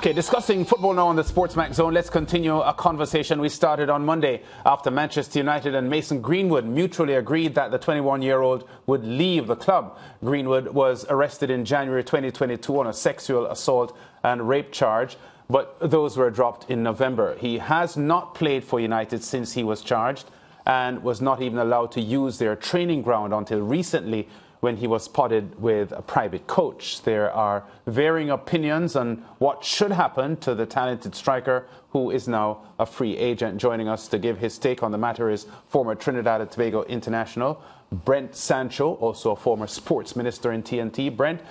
Okay, discussing football now on the Sportsmax Zone. Let's continue a conversation we started on Monday after Manchester United and Mason Greenwood mutually agreed that the 21-year-old would leave the club. Greenwood was arrested in January 2022 on a sexual assault and rape charge, but those were dropped in November. He has not played for United since he was charged and was not even allowed to use their training ground until recently, when he was spotted with a private coach. There are varying opinions on what should happen to the talented striker, who is now a free agent. Joining us to give his take on the matter is former Trinidad and Tobago international Brent Sancho, also a former sports minister in TNT. Brent,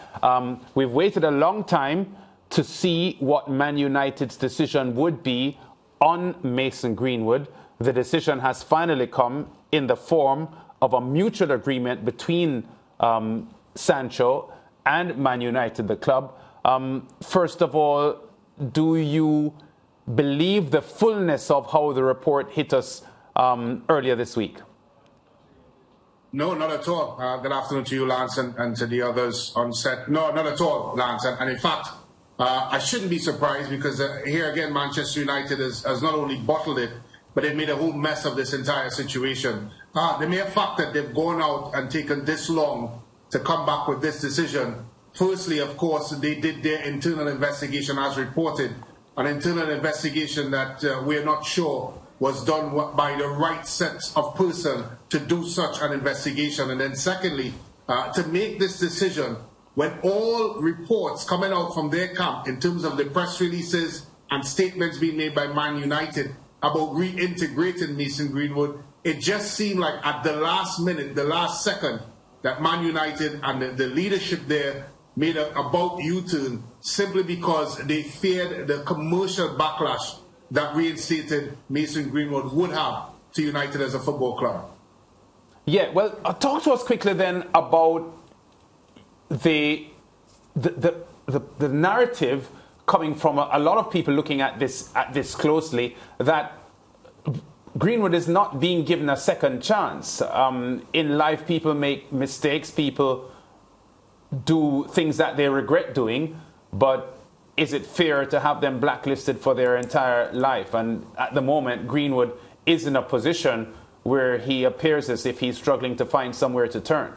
we've waited a long time to see what Man United's decision would be on Mason Greenwood. The decision has finally come in the form of a mutual agreement between Sancho and Man United, the club. First of all, do you believe the fullness of how the report hit us earlier this week? No, not at all. Good afternoon to you, Lance, and to the others on set. No, not at all, Lance. And in fact, I shouldn't be surprised because here again, Manchester United has not only bottled it, but they've made a whole mess of this entire situation. The mere fact that they've gone out and taken this long to come back with this decision, firstly, of course, they did their internal investigation as reported, an internal investigation that we're not sure was done by the right set of person to do such an investigation. And then secondly, to make this decision when all reports coming out from their camp in terms of the press releases and statements being made by Man United about reintegrating Mason Greenwood, it just seemed like at the last minute, the last second, that Man United and the leadership there made a about U-turn simply because they feared the commercial backlash that reinstated Mason Greenwood would have to United as a football club. Yeah, well, talk to us quickly then about the narrative coming from a lot of people looking at this closely, that Greenwood is not being given a second chance. In life, people make mistakes, people do things that they regret doing, but is it fair to have them blacklisted for their entire life? And at the moment, Greenwood is in a position where he appears as if he's struggling to find somewhere to turn.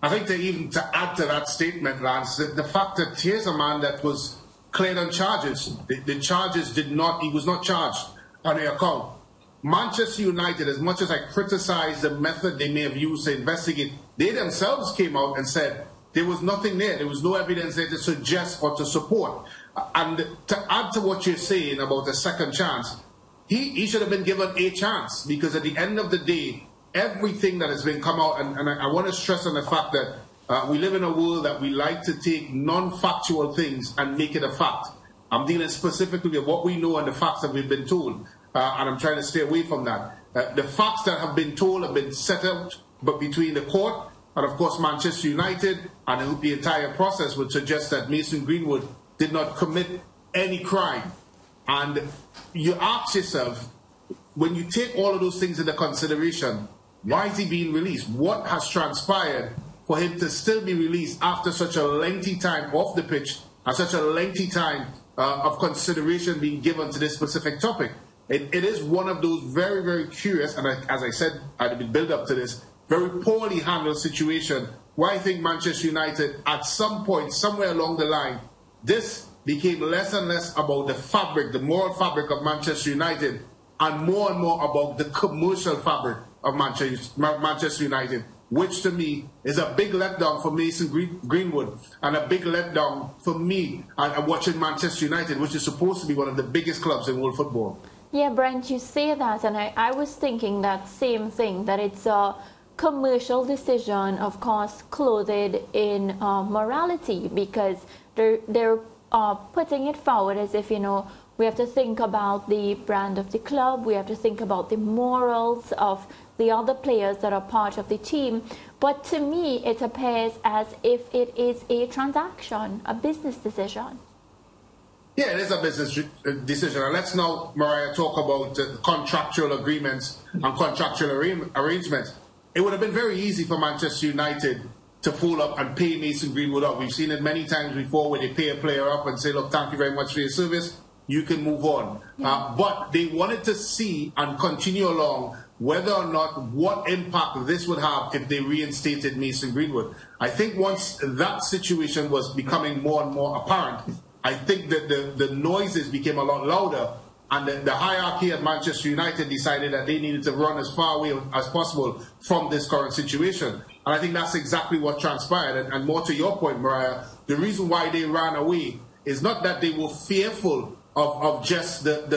I think to add to that statement, Lance, the fact that here's a man that was cleared on charges. The charges he was not charged on the account. Manchester United, as much as I criticize the method they may have used to investigate, they themselves came out and said there was nothing there. There was no evidence there to suggest or to support. And to add to what you're saying about a second chance, he should have been given a chance, because at the end of the day, everything that has been come out, and I want to stress on the fact that we live in a world that we like to take non-factual things and make it a fact. I'm dealing specifically with what we know and the facts that we've been told, and I'm trying to stay away from that. The facts that have been told have been set out, but between the court and, of course, Manchester United, and the entire process would suggest that Mason Greenwood did not commit any crime. And you ask yourself, when you take all of those things into consideration, why is he being released? What has transpired for him to still be released after such a lengthy time off the pitch and such a lengthy time of consideration being given to this specific topic? It is one of those very, very curious, and as I said at the build-up to this, very poorly handled situation where I think Manchester United, at some point, somewhere along the line, this became less and less about the fabric, the moral fabric of Manchester United, and more about the commercial fabric of Manchester United, which to me is a big letdown for Mason Greenwood and a big letdown for me watching Manchester United, which is supposed to be one of the biggest clubs in world football. Yeah, Brent, you say that, and I was thinking that same thing, that it's a commercial decision, of course, clothed in morality, because they're putting it forward as if, we have to think about the brand of the club, we have to think about the morals of the other players that are part of the team. But to me, it appears as if it is a transaction, a business decision. Yeah, it is a business decision. And let's now, Mariah, talk about contractual agreements and contractual arrangements. It would have been very easy for Manchester United to fool up and pay Mason Greenwood up. We've seen it many times before where they pay a player up and say, look, thank you very much for your service. You can move on. But they wanted to see and continue along whether or not what impact this would have if they reinstated Mason Greenwood. I think once that situation was becoming more and more apparent, I think that the noises became a lot louder, and the hierarchy at Manchester United decided that they needed to run as far away as possible from this current situation. And I think that's exactly what transpired. And more to your point, Mariah, the reason why they ran away is not that they were fearful of just the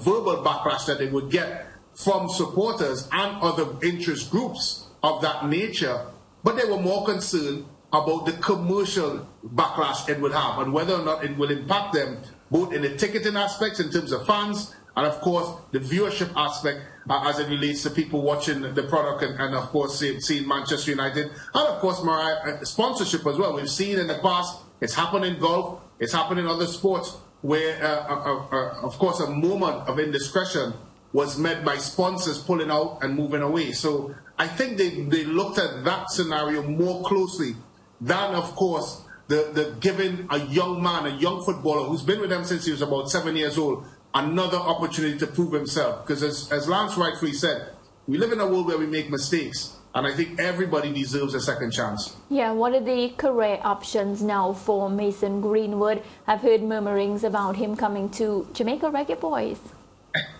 verbal backlash that they would get from supporters and other interest groups of that nature, but they were more concerned about the commercial backlash it would have and whether or not it will impact them both in the ticketing aspects in terms of fans and, of course, the viewership aspect as it relates to people watching the product and of course, seeing Manchester United. And, of course, Mariah, sponsorship as well. We've seen in the past, it's happened in golf, it's happened in other sports where, of course, a moment of indiscretion was met by sponsors pulling out and moving away. So I think they looked at that scenario more closely than, of course, the giving a young man, a young footballer who's been with them since he was about 7 years old, another opportunity to prove himself. Because as Lance rightfully said, we live in a world where we make mistakes, and I think everybody deserves a second chance. Yeah, what are the career options now for Mason Greenwood? I've heard murmurings about him coming to Jamaica Reggae Boys.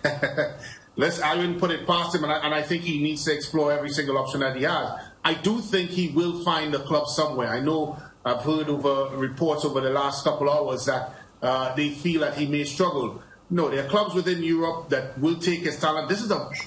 I wouldn't put it past him, and I think he needs to explore every single option that he has. I do think he will find a club somewhere. I know I've heard over reports over the last couple of hours that they feel that he may struggle. No, there are clubs within Europe that will take his talent.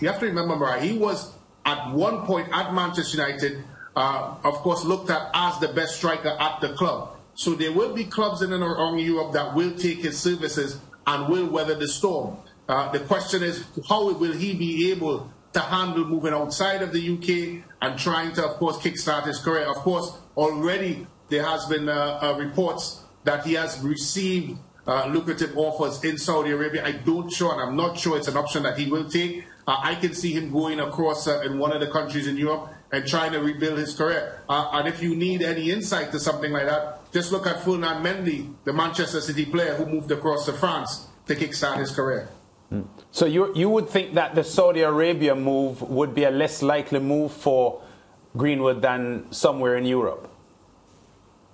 You have to remember, Mariah, he was at one point at Manchester United, of course, looked at as the best striker at the club. So there will be clubs in and around Europe that will take his services and will weather the storm. The question is, how will he be able to handle moving outside of the UK and trying to, of course, kickstart his career? Of course, already there has been reports that he has received lucrative offers in Saudi Arabia. I'm not sure it's an option that he will take. I can see him going across in one of the countries in Europe and trying to rebuild his career. And if you need any insight to something like that, just look at Fernand Mendy, the Manchester City player who moved across to France to kickstart his career. So you would think that the Saudi Arabia move would be a less likely move for Greenwood than somewhere in Europe?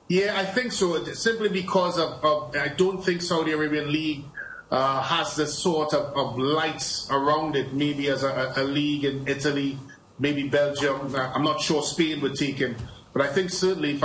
Yeah, I think so, simply because I don't think Saudi Arabian League has the sort of lights around it, maybe as a league in Italy, maybe Belgium. I'm not sure Spain would take him. But I think certainly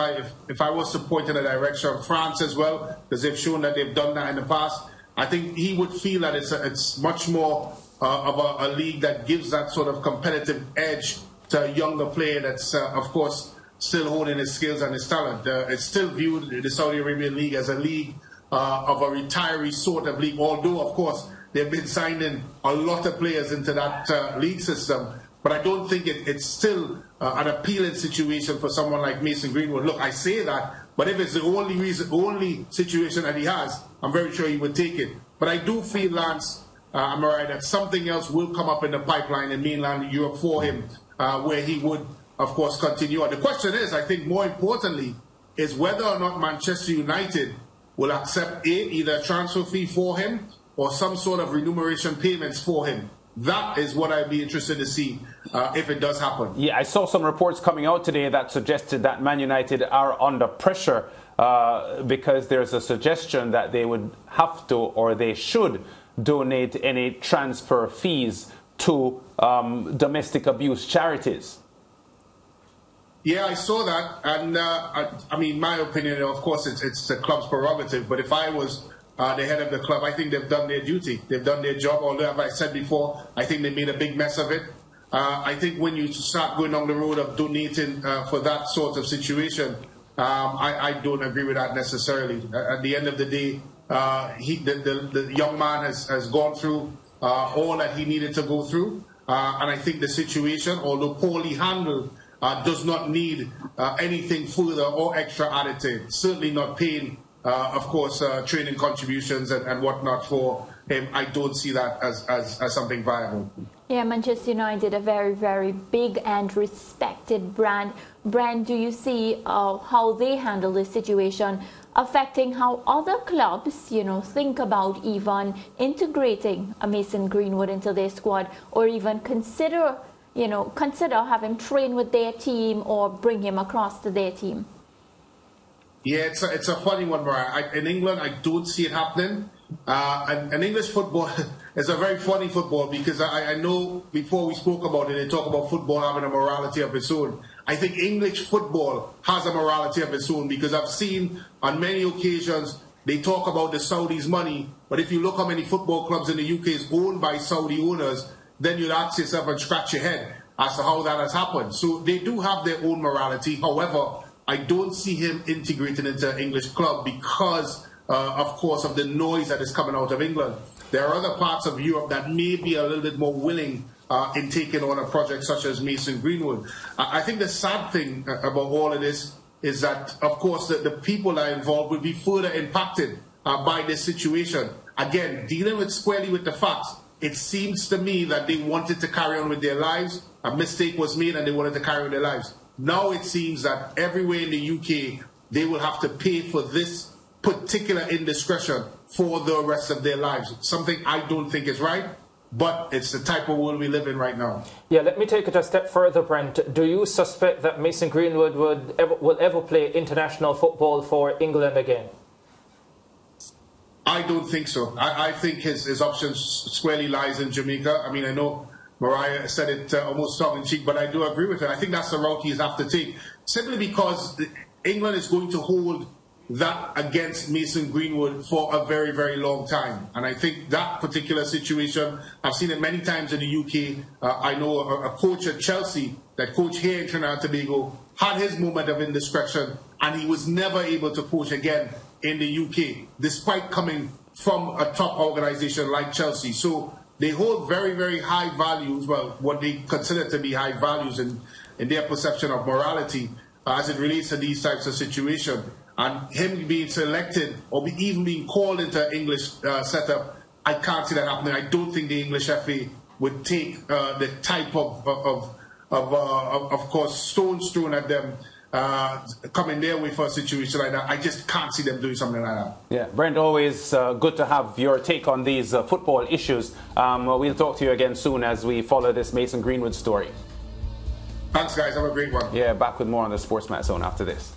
if I was to point in a direction, France as well, because they've shown that they've done that in the past, I think he would feel that it's much more of a league that gives that sort of competitive edge to a younger player that's, of course, still holding his skills and his talent. It's still viewed, the Saudi Arabian League, as a league of a retiree sort of league, although, of course, they've been signing a lot of players into that league system. But I don't think it's still an appealing situation for someone like Mason Greenwood. Look, I say that, but if it's the only situation that he has, I'm very sure he would take it. But I do feel, Lance, Mariah, that something else will come up in the pipeline in mainland Europe for him, where he would, of course, continue on. The question is, I think more importantly, is whether or not Manchester United will accept either a transfer fee for him or some sort of remuneration payments for him. That is what I'd be interested to see if it does happen. Yeah, I saw some reports coming out today that suggested that Man United are under pressure because there's a suggestion that they would have to or they should donate any transfer fees to domestic abuse charities. Yeah, I saw that, and I mean, my opinion, of course, it's the club's prerogative, but if I was the head of the club, I think they've done their duty. They've done their job, although, as I said before, I think they made a big mess of it. I think when you start going down the road of donating for that sort of situation, I don't agree with that necessarily. At the end of the day, the young man has gone through all that he needed to go through, and I think the situation, although poorly handled, does not need anything further or extra added. Certainly not paying, of course, training contributions and whatnot for him. I don't see that as something viable. Yeah, Manchester United, a very, very big and respected brand. Brand, do you see how they handle this situation affecting how other clubs, think about even integrating a Mason Greenwood into their squad, or even consider have him train with their team or bring him across to their team? Yeah, it's a funny one, Mariah. In England, I don't see it happening. And English football is a very funny football, because I know before we spoke about it, they talk about football having a morality of its own. I think English football has a morality of its own, because I've seen on many occasions they talk about the Saudis' money, but if you look how many football clubs in the UK is owned by Saudi owners, then you'd ask yourself and scratch your head as to how that has happened. So they do have their own morality. However, I don't see him integrating into an English club because of course, of the noise that is coming out of England. There are other parts of Europe that may be a little bit more willing in taking on a project such as Mason Greenwood. I think the sad thing about all of this is that, of course, the people that are involved will be further impacted by this situation. Again, dealing squarely with the facts, it seems to me that they wanted to carry on with their lives. A mistake was made and they wanted to carry on their lives. Now it seems that everywhere in the UK, they will have to pay for this particular indiscretion for the rest of their lives. Something I don't think is right, but it's the type of world we live in right now. Yeah, let me take it a step further, Brent. Do you suspect that Mason Greenwood will ever play international football for England again? I don't think so. I think his options squarely lies in Jamaica. I mean, I know Mariah said it almost tongue-in-cheek, but I do agree with her. I think that's the route he's have to take, simply because England is going to hold that against Mason Greenwood for a very, very long time. And I think that particular situation, I've seen it many times in the UK. I know a coach at Chelsea, that coach here in Trinidad and Tobago, had his moment of indiscretion, and he was never able to coach again in the UK, despite coming from a top organization like Chelsea. So they hold very, very high values, well, what they consider to be high values in their perception of morality as it relates to these types of situations. And him being selected or even being called into English setup, I can't see that happening. I don't think the English FA would take the type of course, stones thrown at them coming their way for a situation like that. I just can't see them doing something like that. Yeah, Brent, always good to have your take on these football issues. We'll talk to you again soon as we follow this Mason Greenwood story. Thanks, guys. Have a great one. Yeah, back with more on the Sports Match Zone after this.